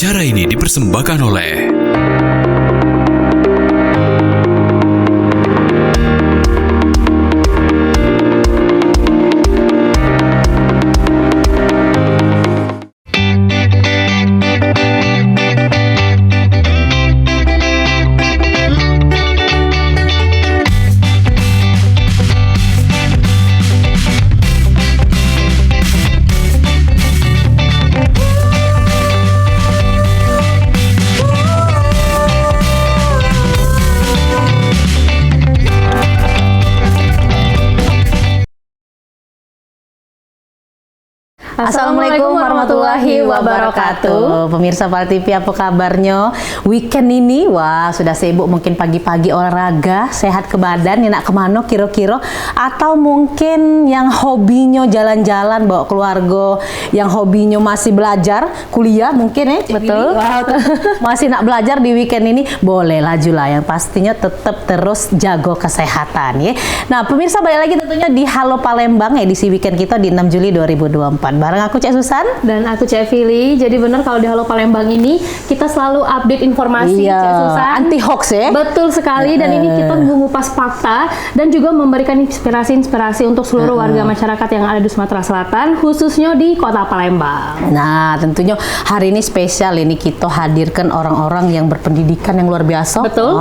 Acara ini dipersembahkan oleh Assalamualaikum warahmatullahi wabarakatuh. Pemirsa Pal TV, apa kabarnya? Weekend ini, wah sudah sibuk mungkin pagi-pagi olahraga, sehat ke badan, nak kemana kira-kira? Atau mungkin yang hobinya jalan-jalan bawa keluarga, yang hobinya masih belajar, kuliah mungkin betul? Masih nak belajar di weekend ini, boleh laju lah. Yang pastinya tetap terus jaga kesehatan ya. Nah pemirsa, balik lagi tentunya di Halo Palembang edisi weekend kita di 6 Juli 2024. Bareng aku Cek Susan dan aku Cek Fili. Jadi benar kalau di Halo Palembang ini kita selalu update informasi, Cek Susan. Anti hoax ya. Betul sekali. Dan ini kita mengupas fakta dan juga memberikan inspirasi untuk seluruh warga masyarakat yang ada di Sumatera Selatan, khususnya di Kota Palembang. Nah, tentunya hari ini spesial, ini kita hadirkan orang-orang yang berpendidikan yang luar biasa. Betul.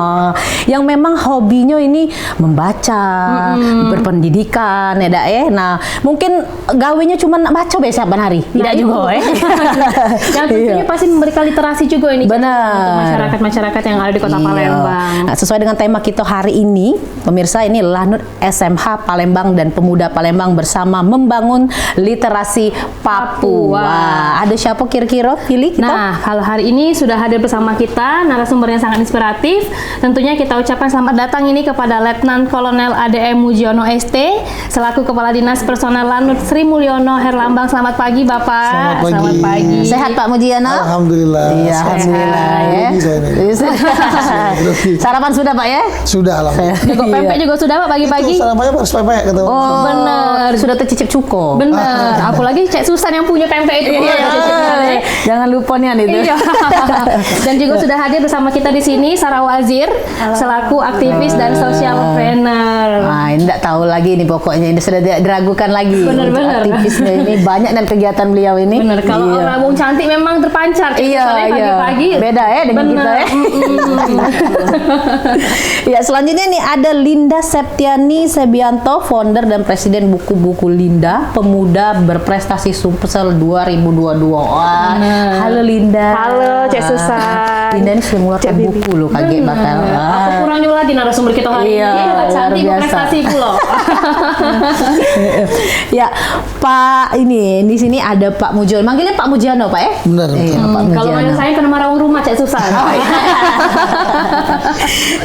Yang memang hobinya ini membaca, berpendidikan ya dak ya. Nah, mungkin gawenya cuma baca biasa ban hari. Tidak juga yang tentunya pasti memberikan literasi juga ini untuk masyarakat-masyarakat yang ada di Kota Palembang. Nah, sesuai dengan tema kita hari ini, pemirsa, ini Lanut SMH Palembang dan Pemuda Palembang bersama membangun literasi Papua. Ada siapa kira-kira pilih kita? Nah, kalau hari ini sudah hadir bersama kita narasumber yang sangat inspiratif. Tentunya kita ucapkan selamat datang ini kepada Letnan Kolonel ADM Mujiono ST selaku Kepala Dinas Personel Lanut Sri Mulyono Herlambang. Selamat pagi Bapak. Selamat pagi. Sehat Pak Mujiono? Alhamdulillah. Iya, alhamdulillah ya. Sarapan sudah Pak ya? Sudah alhamdulillah. Juga pempek juga sudah Pak pagi-pagi. Sarapannya harus pempek ketemu. Oh, bener. Sudah tercicip cuko. Bener. Apalagi Cek Susan yang punya pempek itu. Jangan lupa nih itu. Iya. Dan juga sudah hadir bersama kita di sini Sarah Wazir selaku aktivis dan social planner. Nah, ini enggak tahu lagi nih pokoknya, ini sudah tidak diragukan lagi. Bener-bener. Aktivisnya ini banyak dan kegiatan beliau ini. Bener. Kalau orang wong cantik memang terpancar. Pagi-pagi. Beda ya dengan kita ya. Ya, selanjutnya nih ada Linda Septiani Sebianto, founder dan presiden buku-buku Linda, Pemuda Berprestasi Sumsel 2022. Wah, halo Linda. Halo Cek Susan. Linda ini sudah mengeluarkan buku loh, kaget bakal. Aku kurang lagi narasumber kita hari ini. Cantik berprestasi pula. Ya, Pak, ini di sini ada Pak Mujiono. Manggilnya Pak Mujiono, Pak ya? Benar. Kalau manggil saya kena marah rumah Cek Susan.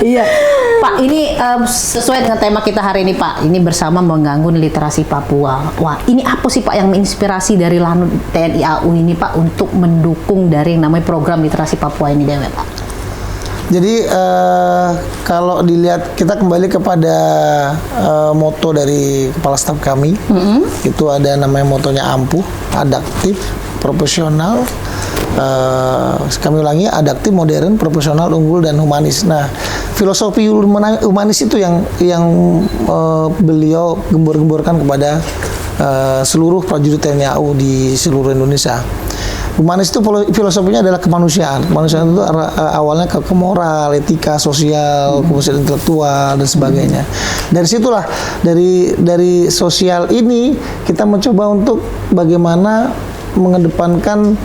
Iya, Pak, ini sesuai dengan tema kita hari ini, Pak. Ini bersama membangun literasi Papua. Wah, ini apa sih Pak yang menginspirasi dari Lanut TNI AU ini Pak untuk mendukung dari yang namanya program literasi Papua ini, Dewe, Pak? Jadi kalau dilihat, kita kembali kepada moto dari kepala staf kami. Itu ada namanya motonya ampuh, adaptif, profesional. Kami ulangi, adaptif, modern, profesional, unggul, dan humanis. Nah, filosofi humanis itu yang beliau gembor-gemborkan kepada seluruh prajurit TNI AU di seluruh Indonesia. Humanis itu filosofinya adalah kemanusiaan. Kemanusiaan itu awalnya ke moral, etika, sosial, kemudian intelektual dan sebagainya. Dari situlah, dari sosial ini kita mencoba untuk bagaimana mengedepankan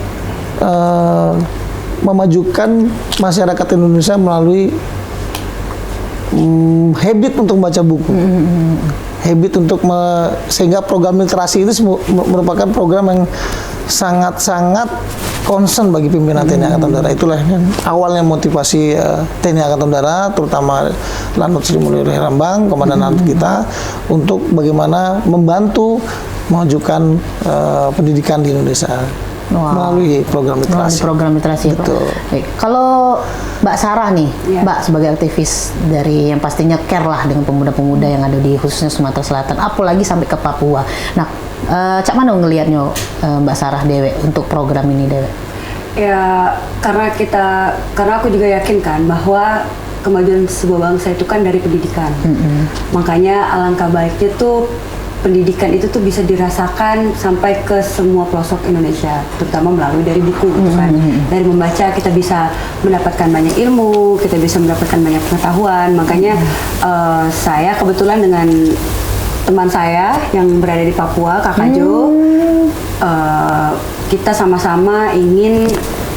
memajukan masyarakat Indonesia melalui habit untuk membaca buku. Habit untuk sehingga program literasi itu merupakan program yang sangat-sangat concern bagi pimpinan TNI Angkatan Udara. Itulah yang awalnya motivasi TNI Angkatan Udara, terutama Lanut Sri Mulyono Herlambang, Komandan Lanut kita, untuk bagaimana membantu memajukan pendidikan di Indonesia. Melalui program literasi. Program literasi. Betul. Kalau Mbak Sarah nih, Mbak sebagai aktivis dari yang pastinya care lah dengan pemuda-pemuda yang ada di khususnya Sumatera Selatan, apalagi sampai ke Papua. Nah, cak mana ngelihatnya Mbak Sarah Dewe untuk program ini Dewe? Ya karena aku juga yakin kan bahwa kemajuan sebuah bangsa itu kan dari pendidikan. Makanya alangkah baiknya tuh pendidikan itu tuh bisa dirasakan sampai ke semua pelosok Indonesia, terutama melalui dari buku gitu kan. Dari membaca kita bisa mendapatkan banyak ilmu, kita bisa mendapatkan banyak pengetahuan. Makanya saya kebetulan dengan teman saya yang berada di Papua, Kakak Jo, kita sama-sama ingin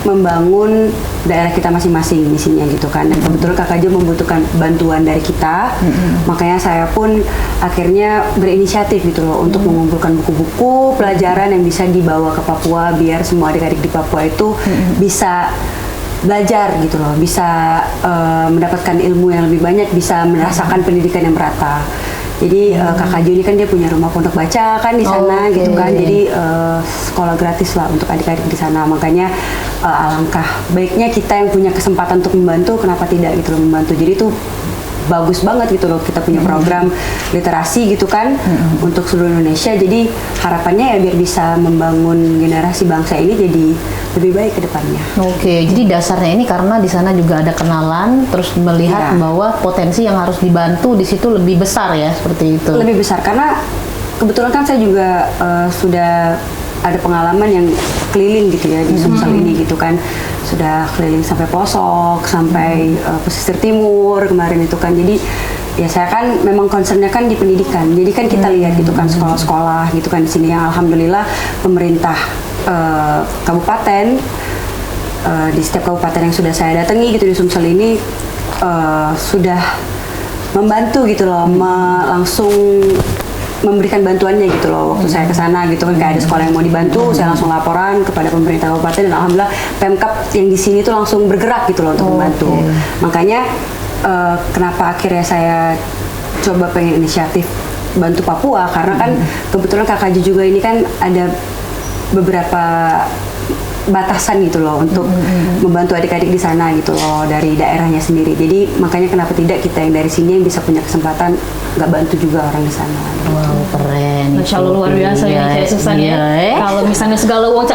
membangun daerah kita masing-masing misinya gitu kan. Dan kebetulan Kakak Jo membutuhkan bantuan dari kita, makanya saya pun akhirnya berinisiatif gitu loh untuk mengumpulkan buku-buku pelajaran yang bisa dibawa ke Papua biar semua adik-adik di Papua itu bisa belajar gitu loh, bisa mendapatkan ilmu yang lebih banyak, bisa merasakan pendidikan yang merata. Jadi Kakak Jo ini kan dia punya rumah pondok baca kan di sana gitu kan. Jadi sekolah gratis lah untuk adik-adik di sana. Makanya alangkah baiknya kita yang punya kesempatan untuk membantu, kenapa tidak gitu loh membantu. Jadi itu bagus banget gitu loh, kita punya program literasi gitu kan untuk seluruh Indonesia. Jadi harapannya ya biar bisa membangun generasi bangsa ini jadi lebih baik ke depannya. Oke, jadi dasarnya ini karena di sana juga ada kenalan, terus melihat bahwa potensi yang harus dibantu di situ lebih besar ya, seperti itu. Lebih besar karena kebetulan kan saya juga sudah ada pengalaman yang keliling gitu ya di Sumsel ini gitu kan. Sudah keliling sampai pelosok, sampai pesisir timur kemarin itu kan. Jadi ya saya kan memang concernnya kan di pendidikan. Jadi kan kita lihat gitu kan sekolah-sekolah gitu kan di sini yang alhamdulillah pemerintah kabupaten di setiap kabupaten yang sudah saya datangi gitu di Sumsel ini sudah membantu gitu loh, langsung memberikan bantuannya gitu loh. Waktu saya ke sana gitu kan, kayak ada sekolah yang mau dibantu, saya langsung laporan kepada pemerintah kabupaten dan alhamdulillah Pemkab yang di sini tuh langsung bergerak gitu loh untuk membantu. Makanya kenapa akhirnya saya coba pengen inisiatif bantu Papua, karena kan kebetulan Kakak Jo juga ini kan ada beberapa batasan gitu loh untuk membantu adik-adik di sana gitu loh dari daerahnya sendiri. Jadi makanya kenapa tidak kita yang dari sini yang bisa punya kesempatan nggak bantu juga orang di sana. Wow, keren. Masya Allah luar biasa ya Cik Susan ya. Kalau misalnya segala uang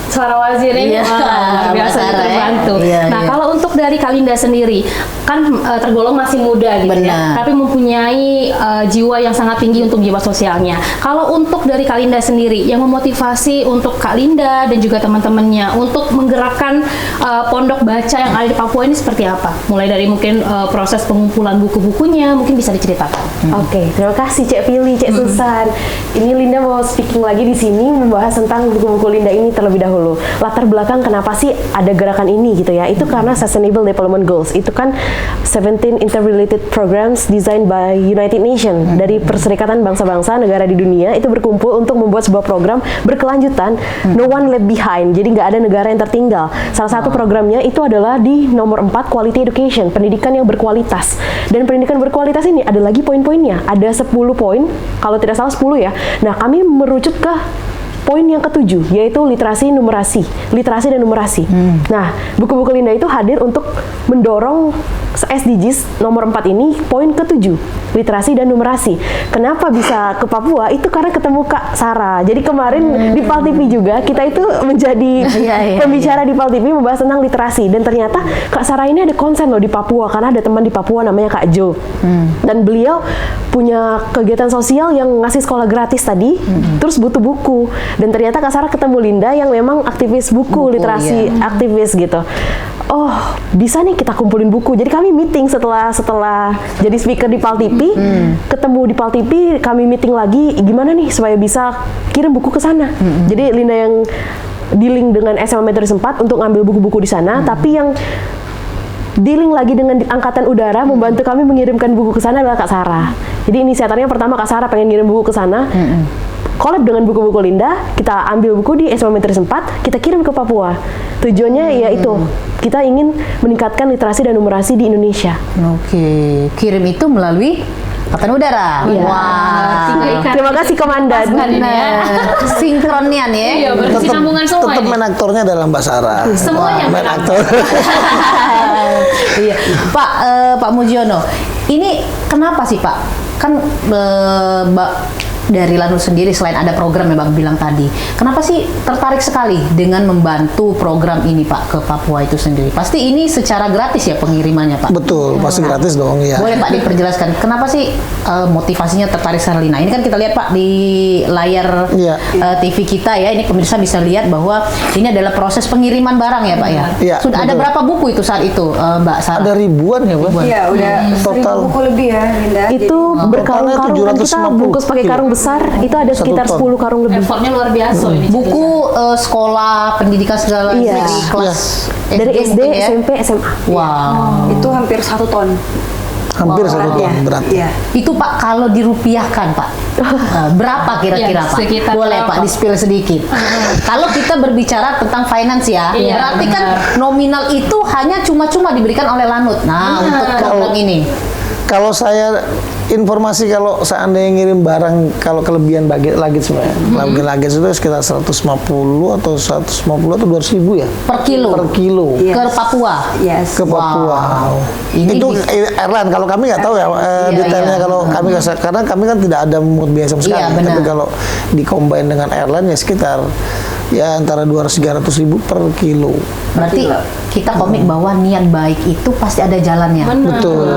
Suara Wazir ini luar biasa terbantu. Nah kalau untuk dari Kalinda sendiri kan tergolong masih muda gitu ya, tapi mempunyai jiwa yang sangat tinggi untuk jiwa sosialnya. Kalau untuk dari Kalinda sendiri yang memotivasi untuk Kalinda dan juga teman-temannya untuk menggerakkan pondok baca yang ada di Papua ini seperti apa? Mulai dari mungkin proses pengumpulan buku-bukunya mungkin bisa diceritakan. Oke, terima kasih Cek Pili, Cek Susan. Ini Linda mau speaking lagi di sini membahas tentang buku-buku Linda ini terlebih dahulu. Latar belakang kenapa sih ada gerakan ini gitu ya? Itu karena Sustainable Development Goals. Itu kan 17 interrelated programs designed by United Nations dari Perserikatan Bangsa-Bangsa negara di dunia itu berkumpul untuk membuat sebuah program berkelanjutan, no one left behind. Jadi nggak ada negara yang tertinggal. Salah satu programnya itu adalah di nomor 4 Quality Education, pendidikan yang berkualitas. Dan pendidikan berkualitas ini ada lagi poin-poinnya. Ada 10 poin, kalau tidak salah 10 ya. Nah, kami merucut ke poin yang ke-7, yaitu literasi dan numerasi. Nah, buku-buku Linda itu hadir untuk mendorong SDGs nomor 4 ini, poin ke-7, literasi dan numerasi. Kenapa bisa ke Papua? Itu karena ketemu Kak Sarah. Jadi kemarin di PAL TV juga, kita itu menjadi pembicara di PAL TV membahas tentang literasi. Dan ternyata Kak Sarah ini ada konsen loh di Papua, karena ada teman di Papua namanya Kak Jo. Dan beliau punya kegiatan sosial yang ngasih sekolah gratis tadi, terus butuh buku. Dan ternyata Kak Sarah ketemu Linda yang memang aktivis buku literasi, aktivis gitu. Oh, bisa nih kita kumpulin buku. Jadi kami meeting setelah jadi speaker di PAL TV, ketemu di PAL TV, kami meeting lagi gimana nih supaya bisa kirim buku ke sana. Jadi Linda yang dealing dengan SMA Metodis 4 untuk ngambil buku-buku di sana, tapi yang dealing lagi dengan Angkatan Udara membantu kami mengirimkan buku ke sana adalah Kak Sarah. Jadi inisiatornya pertama Kak Sarah pengen ngirim buku ke sana. Collab dengan buku-buku Linda, kita ambil buku di SMA Metodis 4, kita kirim ke Papua. Tujuannya yaitu kita ingin meningkatkan literasi dan numerasi di Indonesia. Oke, kirim itu melalui Angkatan Udara. Wah, terima kasih Komandan. Sinkronian ya. Iya, berkesinambungan semua. Tetap main aktornya dalam Mbak Sarah. Semuanya main aktor. Iya, Pak Mujiono, ini kenapa sih Pak? Kan dari Lanut sendiri selain ada program yang Bang bilang tadi, kenapa sih tertarik sekali dengan membantu program ini Pak ke Papua itu sendiri? Pasti ini secara gratis ya pengirimannya Pak? Betul, pasti gratis dong ya. Boleh Pak diperjelaskan kenapa sih motivasinya tertarik sekali? Nah ini kan kita lihat Pak di layar Iya. TV kita ya, ini pemirsa bisa lihat bahwa ini adalah proses pengiriman barang ya Pak ya? Iya, Sudah ada betul. berapa buku itu saat itu Mbak Sarah? Ada ribuan ya, Pak? Iya, udah 1000 Total. buku lebih ya, Linda. Itu berkarung-karung kan kita 750 bungkus pakai karung besar, itu ada Satu sekitar ton. 10 karung lebih. Effortnya luar biasa ini. Buku sekolah pendidikan segala Iya. dari kelas Dari SD, mungkin ya? SMP, SMA. Wow. Itu hampir 1 ton. Hampir 1 ton Iya, berat. Iya. Itu Pak kalau dirupiahkan Pak, berapa kira-kira Ya, Pak? sekitar Boleh berapa? Pak di-spill sedikit. Kalau kita berbicara tentang finance ya, Iya, berarti kan benar. nominal itu hanya cuma-cuma diberikan oleh Lanut. Nah, untuk program ini. Kalau saya informasi kalau seandainya ngirim barang kalau kelebihan luggage sebenarnya, kelebihan luggage itu sekitar 150 atau 200.000 ya Per kilo. per kilo Iya. Ke Papua. Yes. ke Papua. Wow. Ini Itu di- airline, kalau kami nggak tahu ya detailnya. iya. Kalau kami karena kami kan tidak ada mungut biaya sama sekali. Iya, benar. Tapi kalau dicombine dengan airline ya sekitar ya antara 200-300 ribu per kilo. Berarti kita komit bahwa niat baik itu pasti ada jalannya. Betul.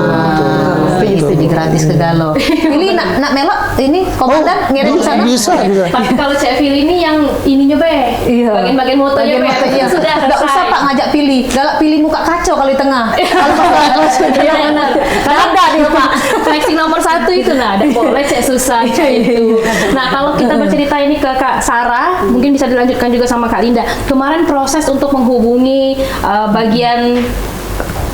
Itu di gratis ke Galuh. Ini nak melok ini komandan ngirim ke sana. Bisa. Tapi kalau Cek Fili ini yang ininya be, Iya. bagian-bagian motonya Bagian be, motonya. itu sudah Nggak usah Pak ngajak pilih. Galak pilih muka kacau kalau di tengah. Kalau Iya benar. Karena ada dia Pak. Flexing nomor 1 itu nah, ada boleh Cek susah itu. Nah kalau kita bercerita ini ke Kak Sarah, mungkin bisa dilanjutkan juga sama Kak Linda. Kemarin proses untuk menghubungi bagian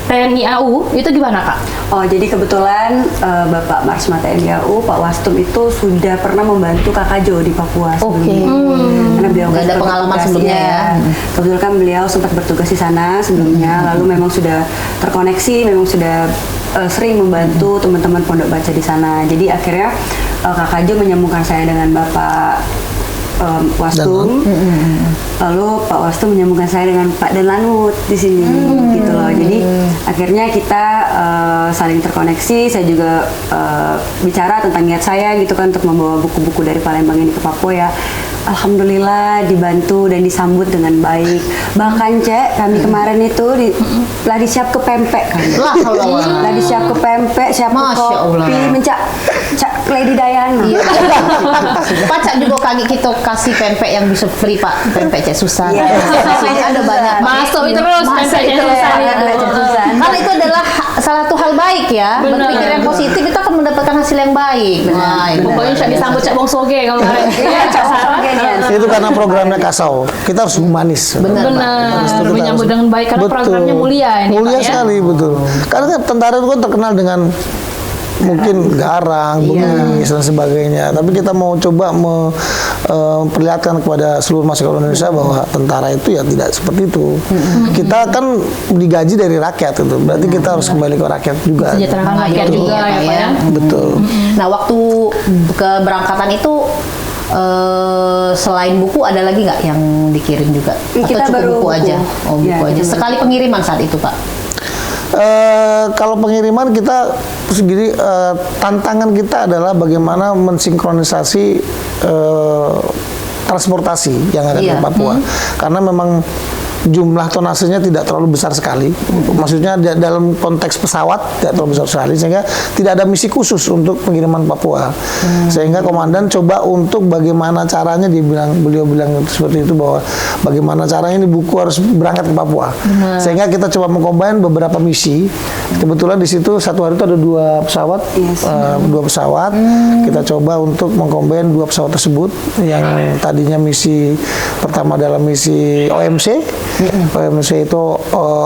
TNI AU itu gimana Kak? Oh, jadi kebetulan Bapak Marsma TNI AU, Pak Wastum itu sudah pernah membantu Kakak Jo di Papua sebelumnya. Karena beliau Nggak ada kan pengalaman bertugas, sebelumnya ya. Kebetulan kan beliau sempat bertugas di sana sebelumnya, lalu memang sudah terkoneksi, memang sudah sering membantu teman-teman pondok baca di sana. Jadi akhirnya Kakak Jo menyambungkan saya dengan Bapak Wastum, lalu Pak Wastum menyambungkan saya dengan Pak Lanut di sini, gitu loh. Jadi akhirnya kita saling terkoneksi. Saya juga bicara tentang niat saya, gitu kan, untuk membawa buku-buku dari Palembang ini ke Papua ya. Alhamdulillah dibantu dan disambut dengan baik. Bahkan Cek, kami kemarin itu telah disiap ke pempek kan. Lah, Allah. Telah disiap ke pempek, siap ke Masya Allah. kopi, mencak Lady Diana. Iya. Pak Cak juga kaki kita kasih pempek yang bisa free Pak, pempek Cek Susan. Iya. Ada banyak Pak. Masuk itu terus Masuk pempek itu. Cek Susan Iya, itu. Cek Susan. Karena itu adalah salah satu hal baik ya. Benar. Berpikir yang positif itu akan mendapatkan hasil yang baik. Wah, ini Pokoknya luar Cak biasa. disambut Cak Bong Soge kalau kemarin. Iya Cak Sarah. Itu karena programnya Kasau. Kita harus humanis. Benar, Pak. Benar, menyambut dengan baik karena Betul. programnya mulia ini Mulia Pak ya. sekali, betul. Karena kan tentara itu kan terkenal dengan mungkin garang, bengis dan sebagainya. Tapi kita mau coba memperlihatkan kepada seluruh masyarakat Indonesia bahwa tentara itu ya tidak seperti itu. Kita kan digaji dari rakyat itu. Berarti kita harus kembali ke rakyat juga. Sejahterakan rakyat Betul. juga ya Pak ya. Betul. Nah, waktu keberangkatan itu selain buku ada lagi nggak yang dikirim juga? Atau Kita cukup baru buku buku. aja? Oh, buku Ya, aja. kita Sekali pengiriman saat itu, Pak. Kalau pengiriman kita segini tantangan kita adalah bagaimana mensinkronisasi transportasi yang ada Iya. di Papua, karena memang jumlah tonasenya tidak terlalu besar sekali. Maksudnya dalam konteks pesawat tidak terlalu besar sekali, sehingga tidak ada misi khusus untuk pengiriman Papua. Sehingga komandan coba untuk bagaimana caranya, beliau bilang seperti itu, bahwa bagaimana caranya ini buku harus berangkat ke Papua. Sehingga kita coba mengcombine beberapa misi. Kebetulan di situ satu hari itu ada 2 pesawat, Yes. 2 pesawat. Kita coba untuk mengcombine 2 pesawat tersebut, yang tadinya misi pertama adalah misi OMC. OMC itu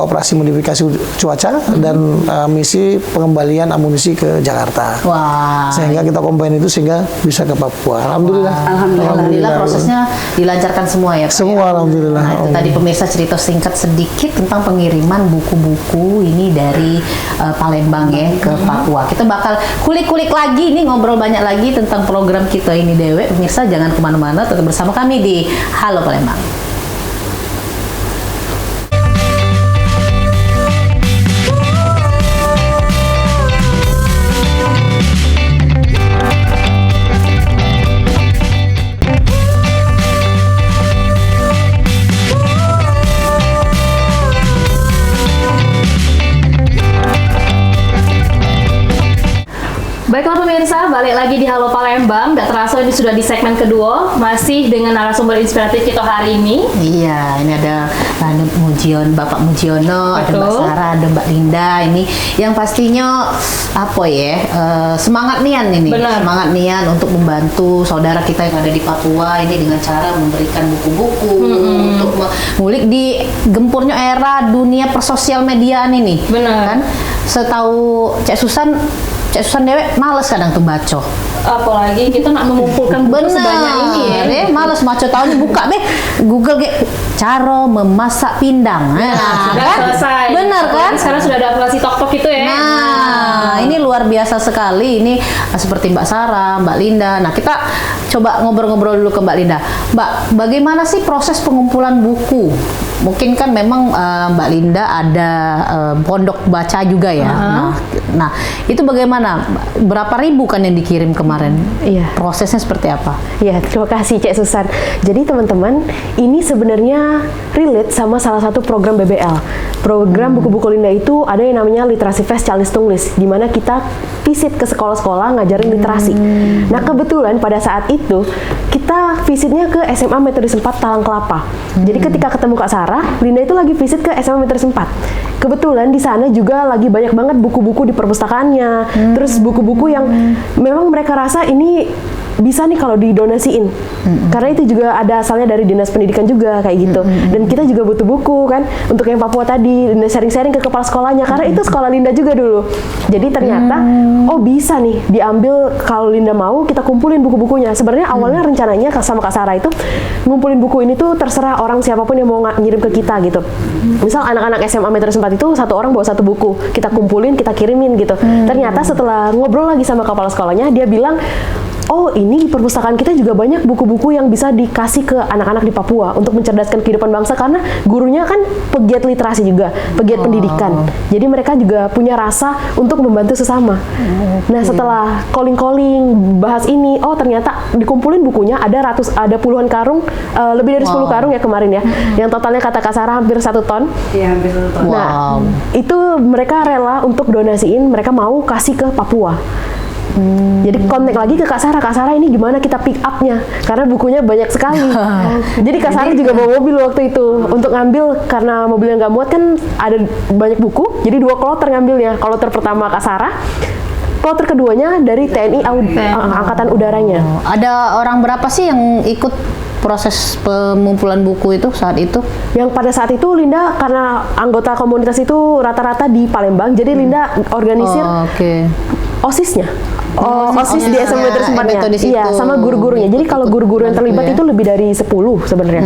operasi modifikasi cuaca, dan misi pengembalian amunisi ke Jakarta. Wah. Sehingga kita combine itu sehingga bisa ke Papua. Alhamdulillah. Alhamdulillah prosesnya dilancarkan semua ya, Pak. Semua alhamdulillah. Nah, itu tadi pemirsa cerita singkat sedikit tentang pengiriman buku-buku ini dari Palembang ya ke Papua. Kita bakal kulik-kulik lagi nih, ngobrol banyak lagi tentang program kita ini Dewe. Pemirsa jangan kemana-mana, tetap bersama kami di Halo Palembang. pemirsa, balik lagi di Halo Palembang. Gak terasa ini sudah di segmen kedua, masih dengan narasumber inspiratif kita hari ini. Iya, ini ada Bapak Mujiono, ada Mbak Betul. Sarah, ada Mbak Linda. Ini yang pastinya apa ya? Semangat nian ini. Benar. Semangat nian untuk membantu saudara kita yang ada di Papua ini dengan cara memberikan buku-buku untuk mengulik di gempurnya era dunia persosial mediaan ini. Benar. Kan? Setahu Cek Susan dewek males kadang tuh baca. Apalagi kita nak mengumpulkan buku sebanyak ini ya. Males maco tahun buka deh Google cara memasak pindang. Sudah kan? selesai. Benar kan? Sekarang sudah ada aplikasi Tok itu ya. Nah, ini luar biasa sekali. Ini seperti Mbak Sarah, Mbak Linda. Nah, kita coba ngobrol-ngobrol dulu ke Mbak Linda. Mbak, bagaimana sih proses pengumpulan buku? Mungkin kan memang Mbak Linda ada pondok baca juga ya. Nah, itu bagaimana? Berapa ribu kan yang dikirim kemarin? Iya. Prosesnya seperti apa? Ya, terima kasih Cek Susan. Jadi teman-teman, ini sebenarnya relate sama salah satu program BBL. Program buku-buku Linda itu ada yang namanya Literasi Fest Calis Tunglis, di mana kita visit ke sekolah-sekolah ngajarin literasi. Nah, kebetulan pada saat itu kita visitnya ke SMA Metodis 4 Talang Kelapa. Jadi ketika ketemu Kak Sarah, Linda itu lagi visit ke SMA Metodis 4. Kebetulan di sana juga lagi banyak banget buku-buku di perpustakaannya, terus buku-buku yang memang mereka rasa ini bisa nih kalau didonasiin, karena itu juga ada asalnya dari dinas pendidikan juga kayak gitu. Dan kita juga butuh buku kan untuk yang Papua tadi, Linda sharing-sharing ke kepala sekolahnya karena itu sekolah Linda juga dulu. Jadi ternyata oh bisa nih diambil, kalau Linda mau kita kumpulin buku-bukunya. Sebenarnya awalnya rencananya sama Kak Sarah itu ngumpulin buku ini tuh terserah orang siapapun yang mau ngirim ke kita gitu. Misal anak-anak SMA Metodis 4 itu satu orang bawa satu buku, kita kumpulin, kita kirimin gitu. Ternyata setelah ngobrol lagi sama kepala sekolahnya, dia bilang, oh ini di perpustakaan kita juga banyak buku-buku yang bisa dikasih ke anak-anak di Papua untuk mencerdaskan kehidupan bangsa, karena gurunya kan pegiat literasi juga, pegiat pendidikan. Jadi mereka juga punya rasa untuk membantu sesama. Nah setelah calling-calling bahas ini, oh ternyata dikumpulin bukunya ada puluhan karung, lebih dari 10 karung ya kemarin ya. Yang totalnya kata Kak Sarah hampir 1 ton. Iya, hampir 1 ton. Nah itu mereka rela untuk donasiin, mereka mau kasih ke Papua. Jadi kontak lagi ke Kak Sarah ini gimana kita pick up-nya, karena bukunya banyak sekali. Jadi Kak Sarah juga bawa mobil waktu itu untuk ngambil, karena mobilnya nggak muat kan ada banyak buku, jadi 2 kloter ngambilnya. Kloter pertama Kak Sarah, kloter keduanya dari TNI Angkatan Udaranya. Ada orang berapa sih yang ikut proses pengumpulan buku itu saat itu? Yang pada saat itu Linda karena anggota komunitas itu rata-rata di Palembang, jadi Linda organisir OSIS-nya. OSIS di SMA Metodis 4-nya. Iya, sama guru-gurunya. Jadi kalau guru-guru yang terlibat itu lebih dari 10 sebenarnya.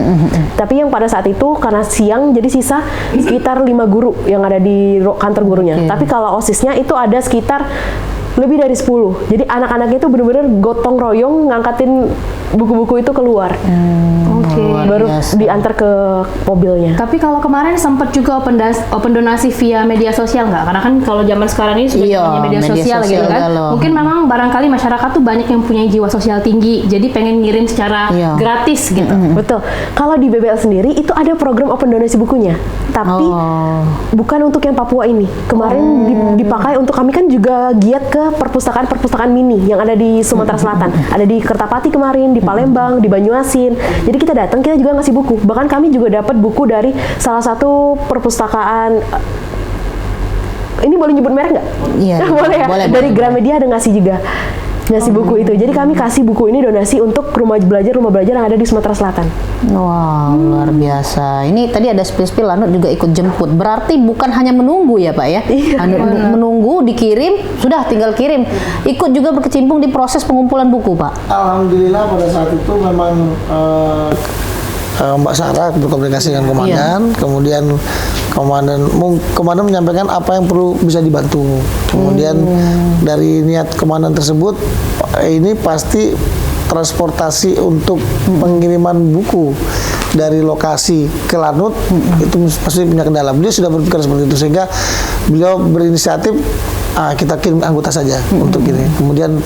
Tapi yang pada saat itu karena siang, jadi sisa sekitar 5 guru yang ada di kantor gurunya. Tapi kalau OSIS-nya itu ada sekitar lebih dari 10. Jadi anak-anaknya itu benar-benar gotong royong ngangkatin buku-buku itu keluar. Baru diantar ke mobilnya. Tapi kalau kemarin sempat juga open donasi via media sosial nggak? Karena kan kalau zaman sekarang ini sudah punya media sosial gitu kan. Mungkin memang barangkali masyarakat tuh banyak yang punya jiwa sosial tinggi, jadi pengen ngirim secara gratis gitu. Betul. Kalau di BBL sendiri itu ada program open donasi bukunya, tapi bukan untuk yang Papua ini. Kemarin dipakai untuk, kami kan juga giat ke perpustakaan mini yang ada di Sumatera Selatan. Ada di Kertapati kemarin, di Palembang, di Banyuasin. Jadi kita datang, kita juga ngasih buku. Bahkan kami juga dapat buku dari salah satu perpustakaan. Ini boleh nyebut merek nggak? Iya. Boleh ya. Dari Gramedia ada ngasih juga. Ngasih buku itu. Jadi kami kasih buku ini donasi untuk rumah belajar yang ada di Sumatera Selatan. Wah, luar biasa. Ini tadi ada spill-spill, Lanut juga ikut jemput. Berarti bukan hanya menunggu ya Pak ya? Menunggu, dikirim, sudah tinggal kirim. Ikut juga berkecimpung di proses pengumpulan buku Pak? Alhamdulillah pada saat itu memang Mbak Sarah berkomunikasi dengan komandan, kemudian komandan menyampaikan apa yang perlu bisa dibantu. Kemudian dari niat komandan tersebut, ini pasti transportasi untuk pengiriman buku dari lokasi ke Lanut itu pasti punya kendala. Beliau sudah berpikir seperti itu, sehingga beliau berinisiatif kita kirim anggota saja untuk ini. Kemudian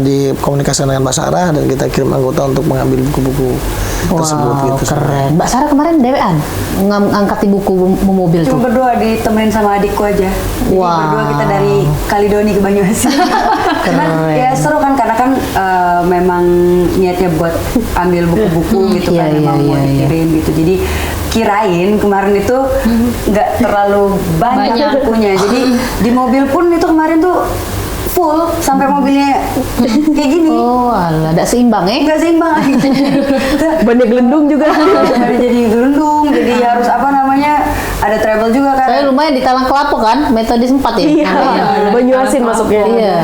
dikomunikasikan dengan Mbak Sarah dan kita kirim anggota untuk mengambil buku-buku tersebut. Gitu. Keren. Mbak Sarah kemarin dewean ngangkat buku mobil tuh. Cuma berdua ditemenin sama adikku aja. Jadi berdua kita dari Kalidoni ke Banyuasin. Cuman ya seru kan karena kan memang niatnya buat ambil buku-buku gitu kan, Iya, memang iya, mau iya. dikirim gitu. Jadi kirain kemarin itu nggak terlalu banyak bukunya. Jadi di mobil pun itu kemarin tuh full sampai mobilnya kayak gini. Oh, alah, tidak seimbang Nggak seimbang. Banyak gelendung juga. Jadi gelundung, jadi harus apa namanya, ada travel juga kan. Saya lumayan di Talang Kelapo kan, metode 4 ya. Iya, Banyuasin masuknya. Iya.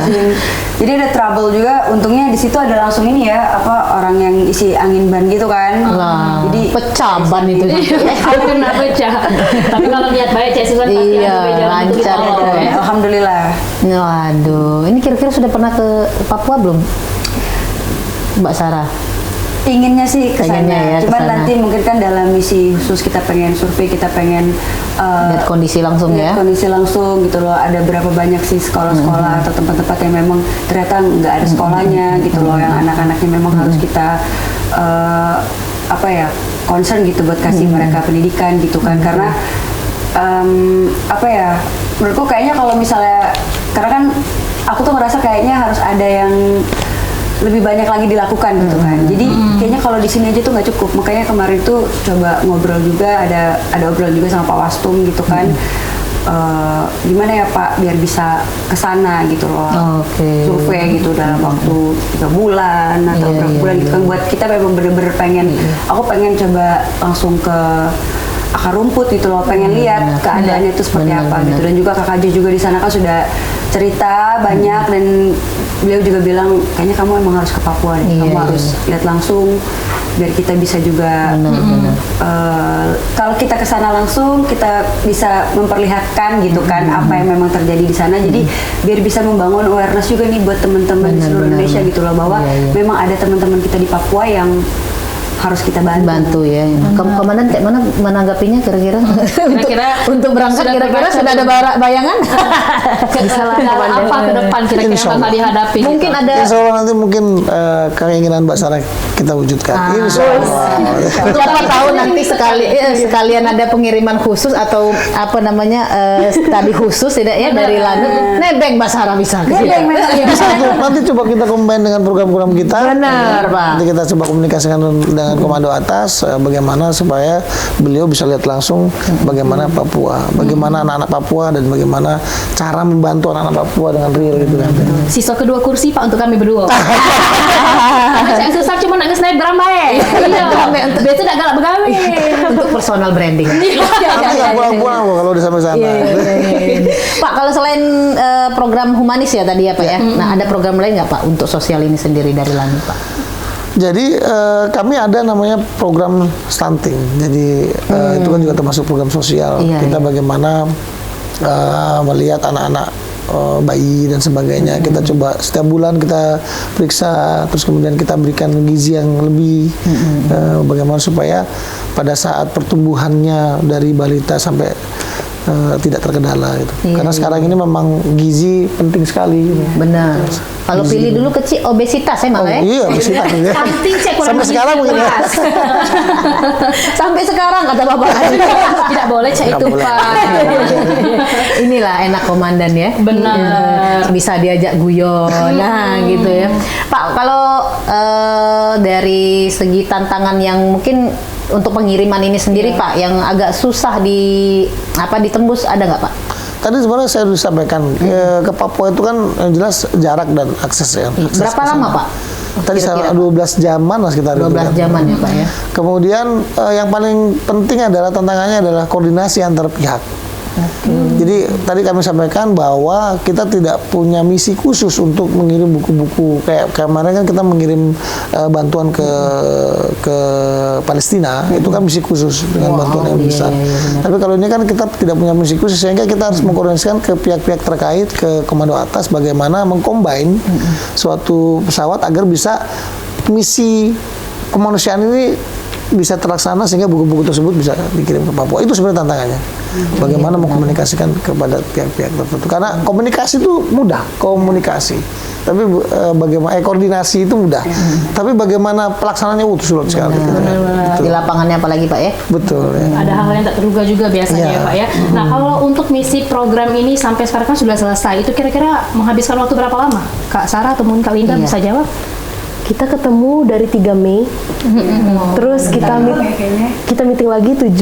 Jadi ada trouble juga. Untungnya di situ ada langsung ini ya, apa orang yang isi angin ban gitu kan. Lah, Jadi pecah ban itu. Aku kena pecah. Tapi kalau niat baik Cek Susan pasti Iya, ada jalan untuk lancar ditolong. ya. alhamdulillah. Waduh, ini kira-kira sudah pernah ke Papua belum, Mbak Sarah? Inginnya sih ke sana. Pengennya ya, ke Cuman sana. nanti mungkin kan dalam misi khusus kita pengen survei, kita pengen Lihat kondisi langsung lihat ya. kondisi langsung gitu loh. Ada berapa banyak sih sekolah-sekolah atau tempat-tempat yang memang ternyata nggak ada sekolahnya gitu loh, yang anak-anaknya memang harus kita apa ya, concern gitu buat kasih mereka pendidikan gitu kan. Karena apa ya, menurutku kayaknya kalau misalnya, karena kan aku tuh ngerasa kayaknya harus ada yang lebih banyak lagi dilakukan gitu kan. Jadi kayaknya kalau di sini aja tuh nggak cukup. Makanya kemarin tuh coba ngobrol juga, ada obrolan juga sama Pak Wastum gitu kan. Gimana ya Pak biar bisa ke sana gitu loh. Oke. Survei gitu dalam waktu 3 bulan atau Iya, berapa iya, bulan gitu iya. kan, buat kita memang bener-bener pengen, aku pengen coba langsung ke akar rumput gitu loh, pengen lihat keadaannya itu seperti apa gitu. Dan juga Kak Kajo juga di sana kan sudah cerita banyak, dan beliau juga bilang kayaknya kamu emang harus ke Papua deh. Iya, Kamu iya. harus lihat langsung biar kita bisa juga kalau kita ke sana langsung kita bisa memperlihatkan gitu kan apa yang memang terjadi di sana. Jadi biar bisa membangun awareness juga nih buat teman-teman di seluruh Indonesia gitu loh, bahwa memang ada teman-teman kita di Papua yang harus kita bantu. Ya. Komandan kayak mana menanggapinya kira-kira? Kira-kira untuk berangkat sudah kira-kira terbaca sudah ada bayangan? Kendala apa ke depan kira-kira Insya bakal Allah. dihadapi? Mungkin gitu. ada Insya Allah nanti mungkin keinginan Mbak Sarah kita wujudkan. Insya Allah. siapa tahu nanti sekalian ada pengiriman khusus atau apa namanya studi khusus tidak ya dari Lanut. Nebeng Mbak Sarah bisa. Bisa tuh, nanti coba kita combine dengan program-program kita. Benar, Pak. Nanti kita coba komunikasikan dengan komando atas, bagaimana supaya beliau bisa lihat langsung bagaimana Papua, bagaimana anak-anak Papua, dan bagaimana cara membantu anak-anak Papua dengan real gitu kan. Sisa kedua kursi Pak untuk kami berdua. Karena Cek Susan cuma nangis snapgram bae. Iya. Biasa tidak galak begawe. Untuk personal branding. Karena nggak pulang-pulang loh kalau udah sampai sana. Pak, kalau selain program humanis ya tadi ya Pak ya, nah ada program lain nggak Pak untuk sosial ini sendiri dari Lanut Pak? Jadi kami ada namanya program stunting. Jadi itu kan juga termasuk program sosial. Iya, Kita bagaimana melihat anak-anak bayi dan sebagainya. Kita coba setiap bulan kita periksa, terus kemudian kita berikan gizi yang lebih. Bagaimana supaya pada saat pertumbuhannya dari balita sampai tidak terkendala gitu. Iya, Karena sekarang ini memang gizi penting sekali. Gitu. Benar. Kalau pilih dulu kecil obesitas ya malah ya. Iya, obesitas, ya. Cantik Cek kurang Sampai lebih sekarang mungkin ya. 11. Sampai sekarang kata Bapak. Tidak boleh Cek Nggak itu boleh. Pak. Inilah enak komandan ya. Benar. Bisa diajak guyon. Nah, gitu ya. Pak, kalau dari segi tantangan yang mungkin untuk pengiriman ini sendiri Pak, yang agak susah ditembus ada nggak Pak? Tadi sebenarnya saya sudah sampaikan ke Papua itu kan yang jelas jarak dan akses ya. Akses Berapa ke sana. lama Pak? Tadi Kira-kira, Pak? 12 jaman lah sekitar 12 itu. jaman ya Pak ya. Kemudian yang paling penting adalah tantangannya adalah koordinasi antar pihak. Jadi tadi kami sampaikan bahwa kita tidak punya misi khusus untuk mengirim buku-buku kayak kemarin kan kita mengirim bantuan ke Palestina, itu kan misi khusus dengan bantuan yang besar. Tapi kalau ini kan kita tidak punya misi khusus, sehingga kita harus mengkoordinasikan ke pihak-pihak terkait, ke komando atas bagaimana mengcombine suatu pesawat agar bisa misi kemanusiaan ini bisa terlaksana sehingga buku-buku tersebut bisa dikirim ke Papua. Itu sebenarnya tantangannya. Bagaimana mengkomunikasikan kepada pihak-pihak tertentu. Karena komunikasi itu mudah, komunikasi. Tapi bagaimana koordinasi itu mudah. Tapi bagaimana pelaksanaannya sulit sekali. Di lapangannya apalagi Pak ya? Betul. Ya. Ada hal yang tak terduga juga biasanya Iya. ya Pak ya. Nah kalau untuk misi program ini sampai sekarang kan sudah selesai, itu kira-kira menghabiskan waktu berapa lama? Kak Sarah atau mungkin Kak Linda bisa jawab? Kita ketemu dari 3 Mei, terus kita meeting lagi 17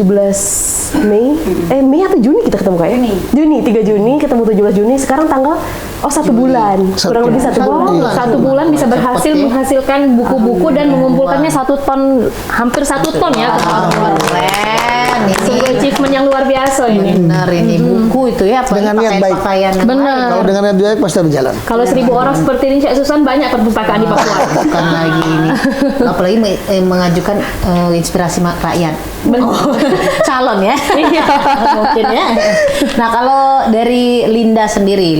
Mei, Mei atau Juni kita ketemu kayak? Juni, 3 Juni, ketemu 17 Juni, sekarang tanggal 1 bulan, kurang lebih 1 bulan. Satu bulan bisa berhasil menghasilkan buku-buku dan mengumpulkannya 1 ton, hampir 1 ton ya. Keren ini. Sebuah achievement yang luar biasa ini. Benar ini buku itu ya, Dengan niat baik. pakaian yang Benar. Kalau dengan niat baik pasti ada jalan. Kalau 1000 orang seperti ini, Cak Susan, banyak perpustakaan di Papua. bukan lagi ini. Apalagi mengajukan inspirasi rakyat. Calon ya. Iya. Mungkin ya. Nah, kalau dari Linda sendiri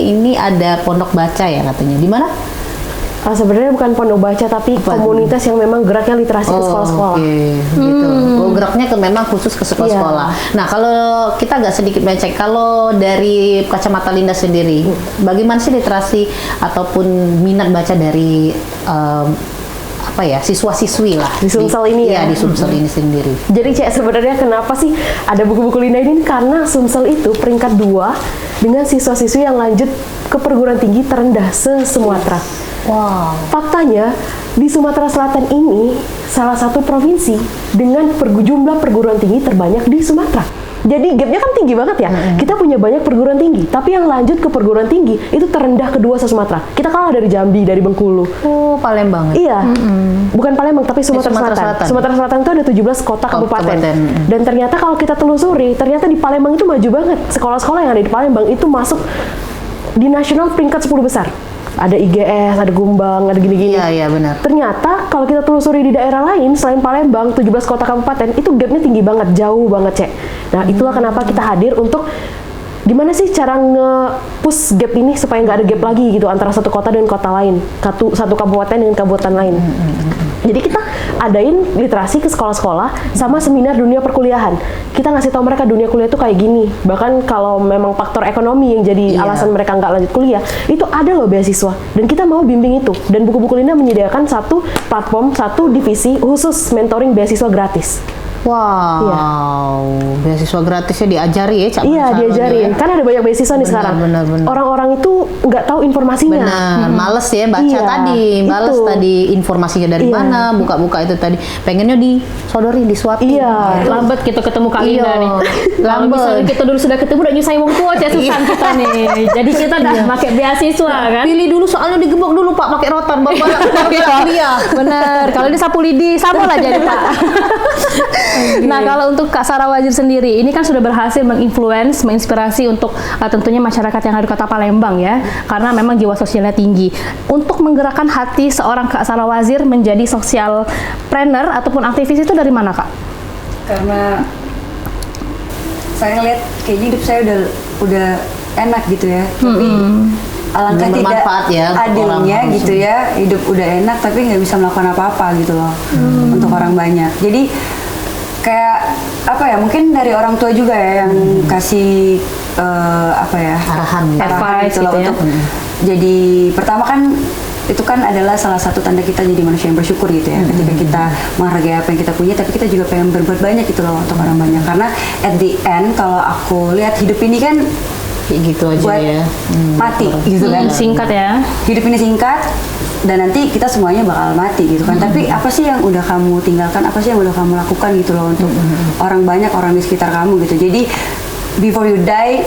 ini ada pondok baca ya katanya. Di mana? Sebenarnya bukan pondok baca, tapi komunitas yang memang geraknya literasi ke sekolah-sekolah. Oke, gitu. Geraknya memang khusus ke sekolah-sekolah. Nah, kalau kita agak sedikit mengecek, kalau dari kacamata Linda sendiri, bagaimana sih literasi ataupun minat baca dari siswa-siswi lah Di Sumsel ini ya? Iya, di Sumsel ini sendiri. Jadi Cek, sebenarnya kenapa sih ada buku-buku Linda ini? Karena Sumsel itu peringkat 2 dengan siswa-siswi yang lanjut ke perguruan tinggi terendah se-Sumatera. Wow. Faktanya, di Sumatera Selatan ini salah satu provinsi dengan jumlah perguruan tinggi terbanyak di Sumatera. Jadi gapnya kan tinggi banget ya. Kita punya banyak perguruan tinggi, tapi yang lanjut ke perguruan tinggi itu terendah kedua se-Sumatera. Kita kalah dari Jambi, dari Bengkulu. Oh, Palembang. Iya, bukan Palembang tapi Sumatera Selatan. Sumatera Selatan itu ada 17 kota kabupaten. Dan ternyata kalau kita telusuri, ternyata di Palembang itu maju banget. Sekolah-sekolah yang ada di Palembang itu masuk di nasional peringkat 10 besar. Ada IGS, ada Gumbang, ada gini-gini. Iya, benar. Ternyata kalau kita telusuri di daerah lain selain Palembang, 17 kota kabupaten, itu gapnya tinggi banget, jauh banget, Cek. Nah, itulah kenapa kita hadir untuk gimana sih cara nge-push gap ini supaya nggak ada gap lagi gitu antara satu kota dan kota lain, satu kabupaten dengan kabupaten lain. Jadi kita adain literasi ke sekolah-sekolah sama seminar dunia perkuliahan. Kita ngasih tahu mereka dunia kuliah itu kayak gini. Bahkan kalau memang faktor ekonomi yang jadi alasan mereka nggak lanjut kuliah, itu ada loh beasiswa. Dan kita mau bimbing itu. Dan buku-buku Linda menyediakan satu platform, satu divisi khusus mentoring beasiswa gratis. Wow, beasiswa gratisnya diajari ya, Cak? Iya, diajarin. Ya? Kan ada banyak beasiswa nih sekarang. Benar. Orang-orang itu nggak tahu informasinya. Benar, males ya baca Iya, males itu. tadi informasinya dari mana, buka-buka itu tadi. Pengennya disodori, disuapin. Iya. Lambat kita ketemu Kak Linda nih. Kalau Lambat. misalnya kita dulu sudah ketemu udah nyusahin wong tua Cak Susan kita nih. Jadi kita udah pakai beasiswa kan. Pilih dulu soalnya digebok dulu Pak pakai rotan baru kuliah. Bener, kalau ini sapu lidi sama lah jadi Pak. Nah kalau untuk Kak Sarah Wazir sendiri, ini kan sudah berhasil menginfluence, menginspirasi untuk tentunya masyarakat yang ada di Kota Palembang ya, karena memang jiwa sosialnya tinggi. Untuk menggerakkan hati seorang Kak Sarah Wazir menjadi social planner ataupun aktivis itu dari mana Kak? Karena saya ngeliat kayaknya hidup saya udah enak gitu ya, tapi alangkah tidak Bermanfaat ya untuk adilnya orang gitu ya, hidup udah enak tapi nggak bisa melakukan apa-apa gitu loh untuk orang banyak. Jadi kayak apa ya, mungkin dari orang tua juga ya yang kasih Arahan ya. Advice gitu loh gitu ya. untuk jadi pertama kan itu kan adalah salah satu tanda kita jadi manusia yang bersyukur gitu ya, ketika kita menghargai apa yang kita punya tapi kita juga pengen berbuat banyak gitu loh untuk orang banyak, karena at the end kalau aku lihat hidup ini kan Kayak gitu aja buat ya. mati gitu kan. Singkat ya. Hidup ini singkat dan nanti kita semuanya bakal mati gitu kan. Tapi apa sih yang udah kamu tinggalkan? Apa sih yang udah kamu lakukan gitu loh untuk orang banyak, orang di sekitar kamu gitu. Jadi before you die